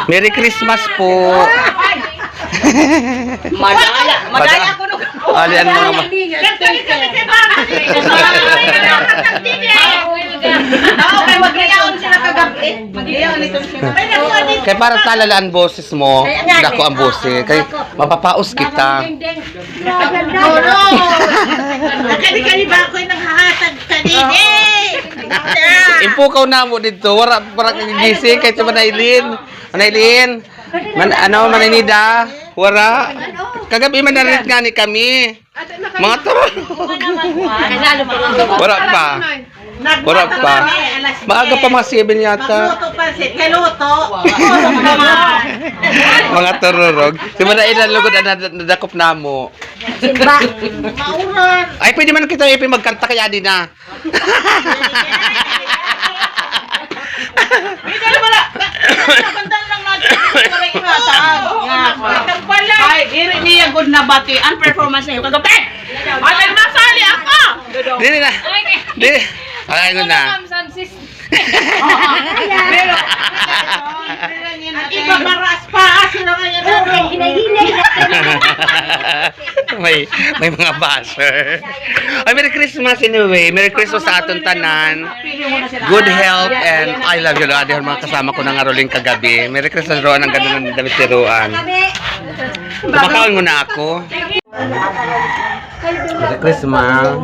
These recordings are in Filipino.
Merry Christmas po. Madaya ko nung... Alian mga maglayaon sila kagabi. Maglayaon itong sila. kaya para talalaan boses mo, dako ang boses. Kaya mapapaos kita. Nakani-kani ba ako yung nanghahatag kanini? Impukaw na mo dito. Wala kagigising kahit sa Manaylin. Maninida. Wala. Kagabi manarit nga ni kami. Mga taro. Wala pa. Maaga pa mga 7 yata. Luto pa si Keluto. Mga tururog. Si Manailan lugod na nadakop na mo. Mauran. Ay, pwede man kita magkanta kaya din na. Hindi na wala. Kanta lang natin. Wala ingatan. Nagpala. Ay, iri niya good na bati. Ang performance niya. Kagabi. Ay, nagmasali ako. Dili na. Dili. Ay, ko na. Pero, ang iba maras pa. Sino kanya may mga basher. Ay, Merry Christmas anyway. Merry Christmas sa aton tanan. Good health and I love you, Lord. Mga kasama ko ng aroling kagabi. Merry Christmas, Roan. Ang ganda ng damit ni Roan. Kumakaon muna ako. Merry Christmas.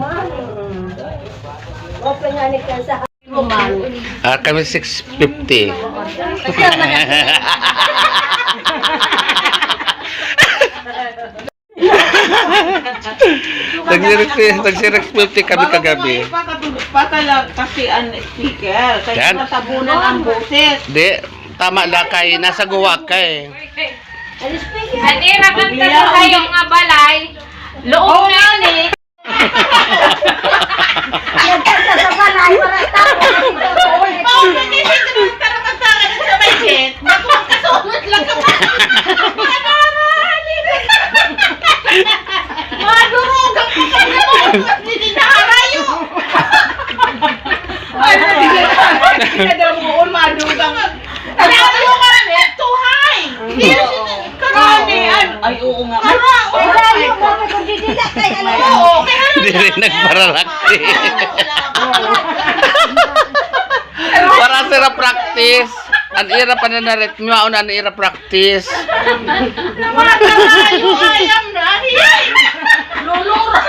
Kami 6:50. Nag-6:50 kami kagabi. Patala kasi ang speaker. Kaya natabunan ang boses. Di, tama lang kay nasa guwa kay. Ang irap ang kayo nga balay. Loob na yun eh. Ay, oo nga. Hindi rin nagparalakti. Para sila practice. Ang ira pa na narit. Mauna ang ira practice. Mga karayo, ayam na. Lulura.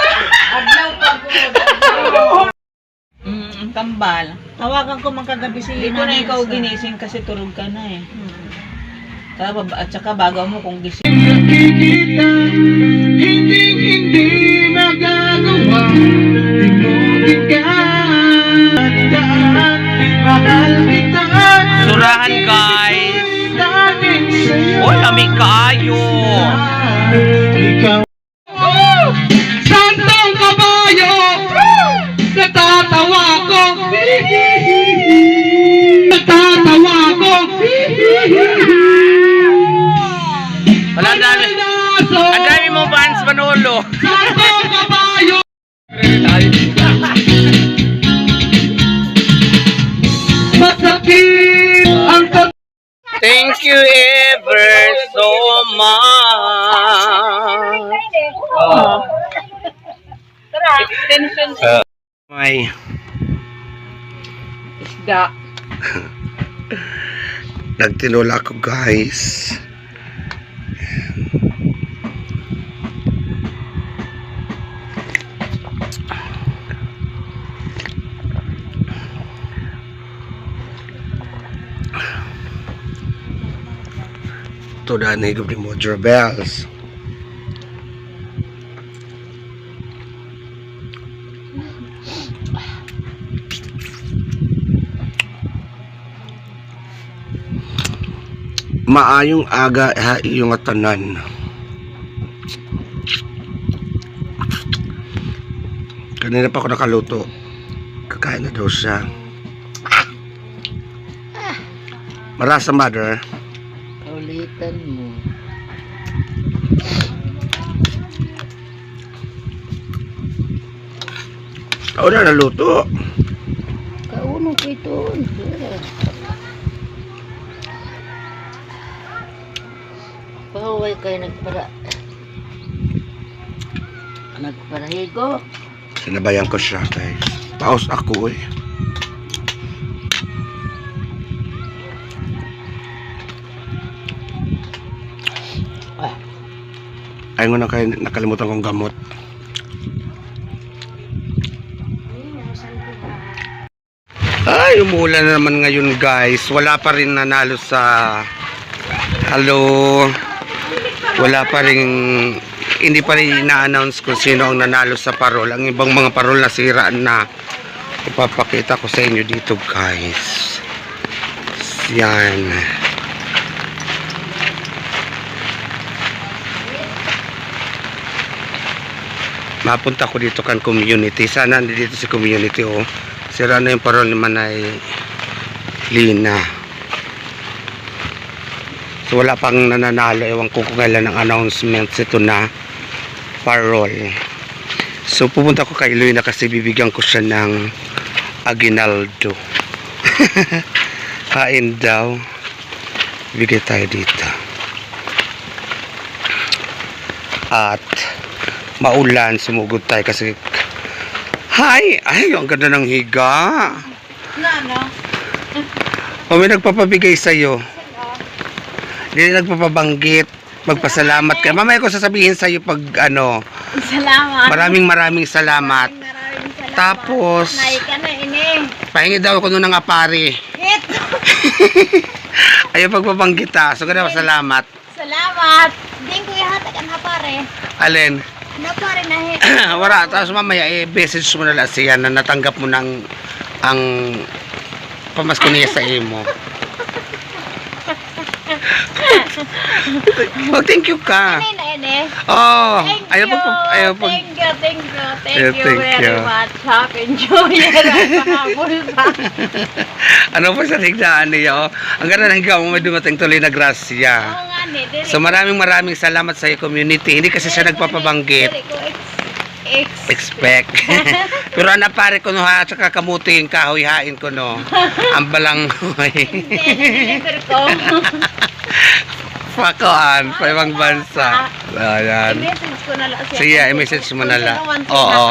Adlaw pa kambal. Tawagan ko magkagabi si Lina. Ito na ikaw ginising kasi turog ka na eh. At saka bago mo kung gising. Nakikita, hindi magagawa. Di mo tingnan, mahal kita. Surahan guys. Uy, lami kayo. Ikaw. Santong kabayo, natatawa ko. Natatawa ko. Wala dami. Ang dami mo fans Manolo. Santong kabayo. Masakit ang Thank you ever so much. May Isda. nagtinola ko guys. Ito na higop ni Mojo Bells. Maayong aga ha iyong tanan. Kanina pa ako nakaluto. Kakain na daw siya. Marasa mother. Ulitan mo. Ako na naluto. Kauno ko ito. kayo nagparahigo. Sinabayan ko siya, guys. Paus ako eh. Ay nga na kayo, nakalimutan kong gamot. Ay, umuulan na naman ngayon, guys. Wala pa rin nanalo sa... Hello. Wala pa rin... Hindi pa rin ina-announce kung sino ang nanalo sa parol. Ang ibang mga parol nasira na. Ipapakita ko sa inyo dito, guys. Yan. Mapunta ko dito kan community. Sana dito si community, oh. Sira na yung parol ni Manay Lina. So wala pang nananalo. Ewan ko kung kailan ang announcements ito na parol. So pupunta ko kay Luina kasi bibigyan ko siya ng aguinaldo. Kain daw. Bigay tayo dito. At maulan, sumugod tayo kasi ay, ang ganda ng higa. Ano? O may nagpapabigay sa'yo. Hindi nagpapabanggit. Magpasalamat ka. Mamaya ko sasabihin sa'yo pag ano. Salamat. Maraming salamat. Maraming salamat. Tapos, Nay ka na ini. pahingi daw ako nun ng apari. Ito. Ayaw pagpabanggit ha. So, ganda salamat. Salamat. Hindi ko ihatag ang pare. Alin? Na pare na hit. Wala. Tapos mamaya, message mo na lang siya na natanggap mo ng ang pamasko niya sa imo. Oh, thank you ka. Nay na ini. Oh, Thank ayaw you. pag Thank you. Thank Yeah, you thank very you. much. Happy New Year. Pahabol pa. ano pa sa tigdaan niya, oh. Ang ganda ng higaw mo, may dumating tuloy na grasya. Oo nga ni. Diri So maraming salamat sa iyo community. Hindi kasi siya nagpapabanggit. Diri ko Expect. Pero ana pare ko no ha, at saka kamuti yung kahoy hain ko no. Ang balanghoy. Deliver ko. Pakoan, pa ibang bansa. Ayan. I-message ko na lang siya. Sige, i-message mo na lang. Oo.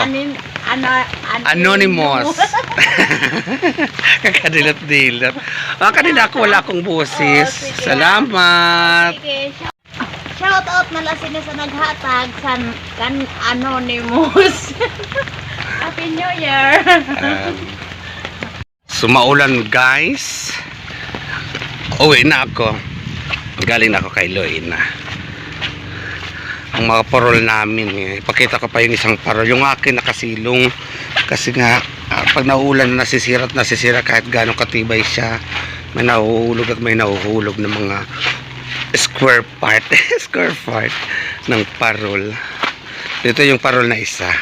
Anonymous. Kakadilat-dilat. Kanina ako wala akong busis. Oo, sige. Salamat. Sige, shout out na lang sila sa naghatag kan Anonymous. Happy New Year. Sumaulan guys. Uwi na ako. Galing na ako kay Loina. Ang mga parol namin ipakita ko pa yung isang parol. Yung akin nakasilong kasi nga pag nauulan nasisira at nasisira kahit gaano katibay siya. May nahuhulog at may nahuhulog ng mga square part square part ng parol. Dito yung parol na isa.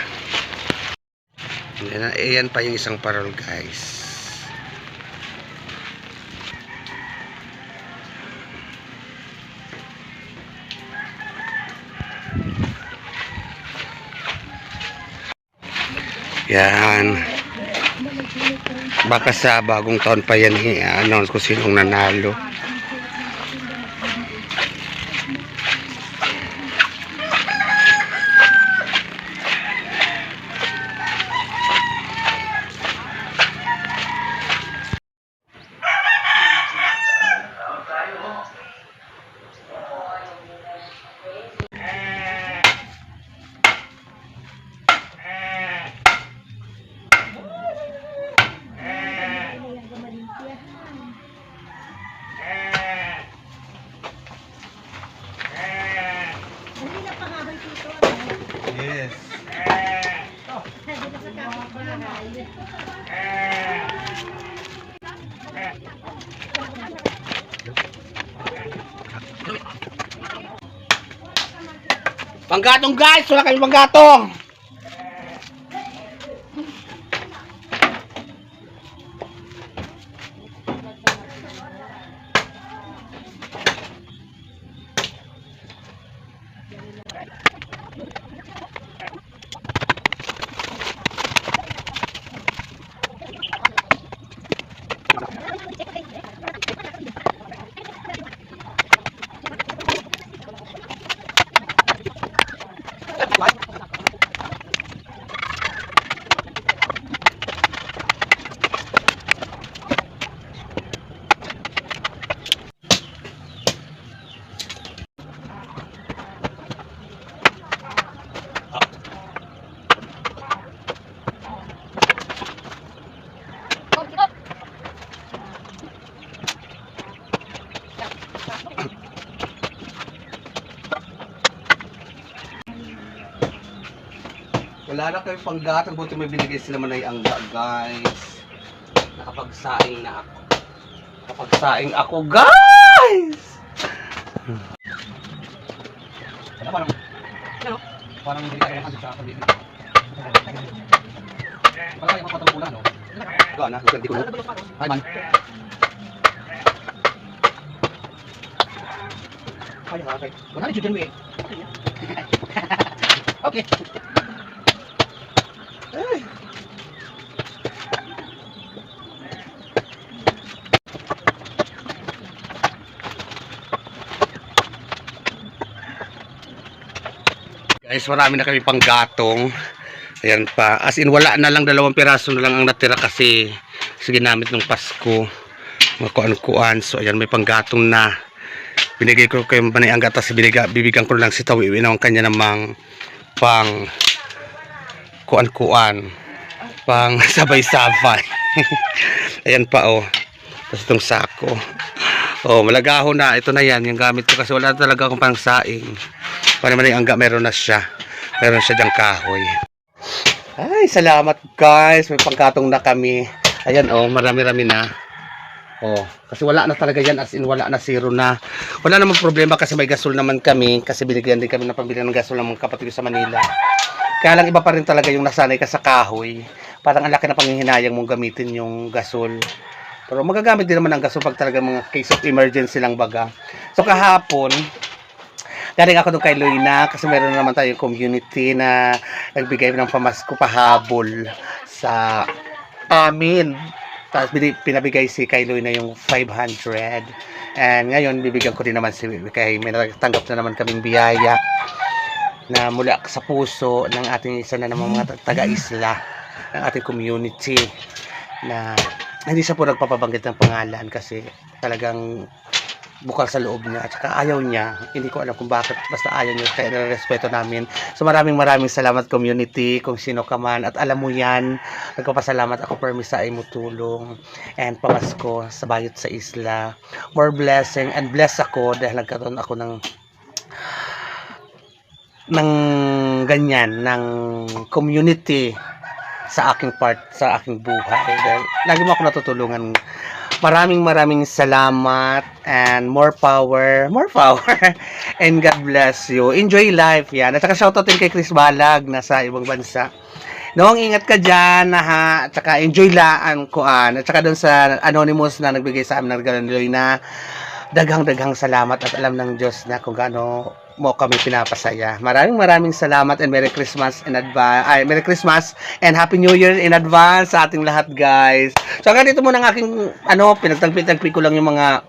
Ayan pa yung isang parol guys. Yan. Baka sa bagong taon pa yan i-announce ko sinong nanalo. Yes. Panggatong guys, wala kayong panggatong. Wala na kayo panggatang, buti may binigay sila manay angga, guys. Nakapagsaing na ako. Nakapagsaing ako, guys! Parang hindi kayo ang sa ako dito. Parang kayo mapatang ulan, no? Gana, hindi ko na. Hi, man. Hi, okay. Wala na dyan, wait. Okay. Ay. Guys, marami na kami pang gatong. Ayan pa. As in, wala na lang, 2 piraso na lang ang natira kasi ginamit ng Pasko. Mga kuan-kuan. So, ayan, may panggatong na. Binigay ko kay Manay Angga, tapos bibigyan ko lang si Tawi. Iwin ang kanya namang pang kuan-kuan. Pang sabay-sabay. Ayan pa, oh. Tapos itong sako. Oh, malagaho na. Ito na yan, yung gamit ko kasi wala talaga akong pang saing. Para Manay Angga, meron na siya. Meron siya dyang kahoy. Ay, salamat guys. May pangkatong na kami. Ayan, oh, marami-rami na. Oh, kasi wala na talaga yan, as in wala na, zero na. Wala namang problema kasi may gasol naman kami. Kasi binigyan din kami ng pambili ng gasol ng mga kapatid ko sa Manila. Kaya lang iba pa rin talaga yung nasanay ka sa kahoy. Parang ang laki na panghihinayang mong gamitin yung gasol. Pero magagamit din naman ang gasol pag talaga mga case of emergency lang baga. So kahapon, galing ako doon kay Loina kasi meron naman tayong community na nagbigay ng pamasko pahabol sa amin. Tapos pinabigay si kay Loina yung 500. And ngayon bibigyan ko din naman si kay may natanggap na naman kaming biyaya na mula sa puso ng ating isa na namang mga taga-isla ng ating community na hindi siya po nagpapabanggit ng pangalan kasi talagang bukal sa loob niya at saka ayaw niya, hindi ko alam kung bakit, basta ayaw niya, kaya nirespeto namin. So maraming salamat community, kung sino ka man, at alam mo yan, nagpapasalamat ako per misa ay mutulong and pamasko sa bayot sa isla. More blessing and bless ako dahil nagkaroon ako ng ganyan, ng community sa aking sa aking buhay. Dahil lagi mo ako natutulungan. Maraming salamat and more power and God bless you. Enjoy life yan. At saka shoutout din kay Chris Balag na sa ibang bansa. Noong ingat ka dyan ha. At saka enjoy laan kuan. At saka doon sa Anonymous na nagbigay sa amin ng regalo na daghang salamat at alam ng Diyos na kung gaano mo kami pinapasaya. Maraming salamat and Merry Christmas in advance. Merry Christmas and Happy New Year in advance sa ating lahat, guys. So hanggang dito muna ng aking pinagtagpi ko lang yung mga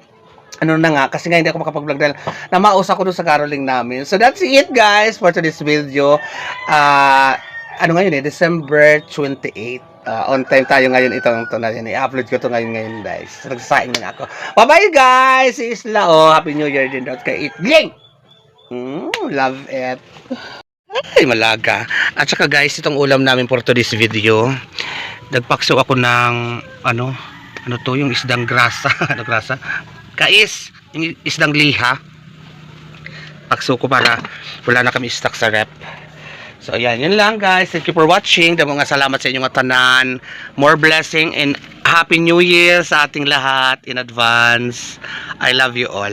na nga kasi nga hindi ako makapag-vlog dahil namaos ako doon sa caroling namin. So that's it, guys, for today's video. Ngayon December 28. On time tayo ngayon. Ito na yan. I-upload ko to ngayon, guys. Nagsasaing na ako. Bye-bye, guys! Si Isla, Happy New Year din. Kay Itling! Love it. Ay, malaga. At saka, guys, itong ulam namin for today's video. Nagpakso ako ng, yung isdang grasa. Grasa? Kais, yung isdang liha. Pakso ko para wala na kami stock sa rep. So, ayan. Yun lang, guys. Thank you for watching. Damo nga salamat sa inyong tanan. More blessing and Happy New Year sa ating lahat in advance. I love you all.